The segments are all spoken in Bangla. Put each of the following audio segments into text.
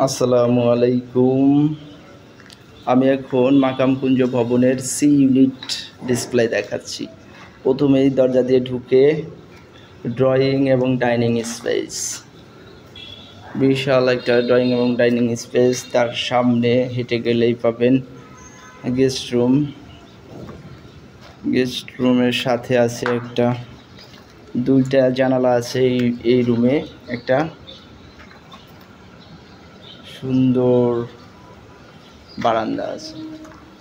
আসসালামু আলাইকুম। আমি এখন মাকামকুঞ্জ ভবনের সি ইউনিট ডিসপ্লে দেখাচ্ছি। প্রথমেই দরজা দিয়ে ঢুকে ড্রয়িং এবং ডাইনিং স্পেস, বিশাল একটা ড্রয়িং এবং ডাইনিং স্পেস। তার সামনে হেঁটে গেলেই পাবেন গেস্ট রুম। গেস্ট রুমের সাথে আছে একটা দুইটা জানালা আছে এই রুমে। একটা সুন্দর বারান্দা আছে।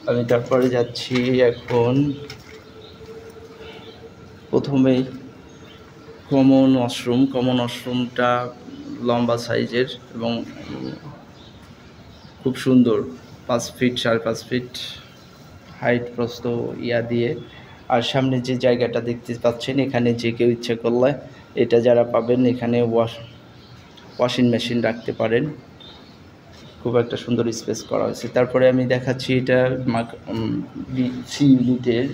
আমি তারপরে যাচ্ছি এখন প্রথমেই কমন ওয়াশরুমটা লম্বা সাইজের এবং খুব সুন্দর, 5 ফিট 5.5 ফিট হাইট প্রস্থ দিয়ে। আর সামনে যে জায়গাটা দেখতে পাচ্ছেন, এখানে যে কেউ ইচ্ছে করলে এটা যারা পাবেন এখানে ওয়াশিং মেশিন রাখতে পারেন। খুব একটা সুন্দর স্পেস করা হয়েছে। তারপরে আমি দেখাচ্ছি এটা সি ইউনিটের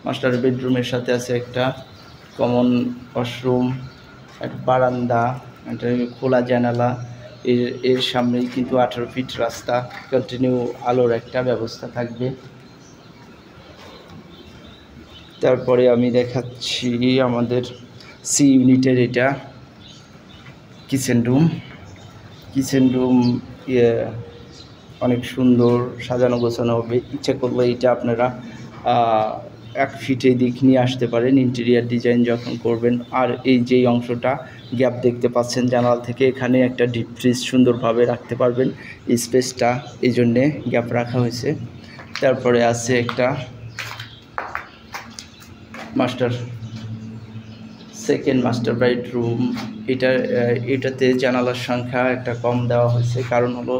মাস্টার বেডরুমের সাথে আছে একটা কমন ওয়াশরুম, একটা বারান্দা, একটা খোলা জানালা। এর সামনেই কিন্তু 18 ফিট রাস্তা, কন্টিনিউ আলোর একটা ব্যবস্থা থাকবে। তারপরে আমি দেখাচ্ছি আমাদের সি ইউনিটের এটা কিচেন রুম অনেক সুন্দর সাজানো গোছানো হবে। ইচ্ছা করলে এটা আপনারা 1 ফিটে দিক নিয়ে আসতে পারেন ইন্টেরিয়ার ডিজাইন যখন করবেন। আর এই যেই অংশটা গ্যাপ দেখতে পাচ্ছেন জানালা থেকে, এখানে একটা ডিপ ফ্রিজ সুন্দরভাবে রাখতে পারবেন। স্পেসটা এই জন্যে গ্যাপ রাখা হয়েছে। তারপরে আছে একটা সেকেন্ড মাস্টার বেডরুম। এটাতে জানালার সংখ্যা একটা কম দেওয়া হয়েছে, কারণ হলো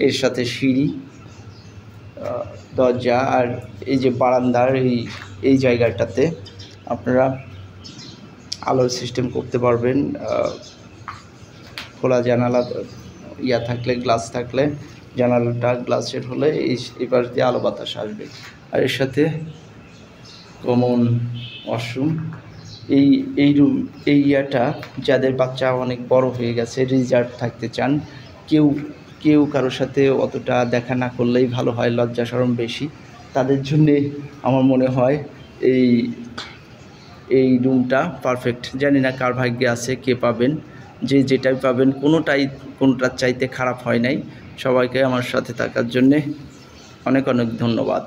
এর সাথে সিঁড়ি, দরজা আর এই যে বারান্দার এই জায়গাটাতে আপনারা আলোর সিস্টেম করতে পারবেন। খোলা জানালা থাকলে, গ্লাস থাকলে, জানালাটা গ্লাসের হলে এই পাশ দিয়ে আলো বাতাস আসবে। আর এর সাথে কমন ওয়াশরুম। এই যাদের বাচ্চা অনেক বড় হয়ে গেছে, রিজার্ভ থাকতে চান, কেউ কারোর সাথে অতটা দেখা না করলেই ভালো হয়, লজ্জা শরম বেশি, তাদের জন্যে আমার মনে হয় এই রুমটা পারফেক্ট। জানি না কার ভাগ্যে আছে, কে পাবেন। যেটাই পাবেন কোনোটার চাইতে খারাপ হয় নাই। সবাইকে আমার সাথে থাকার জন্যে অনেক ধন্যবাদ।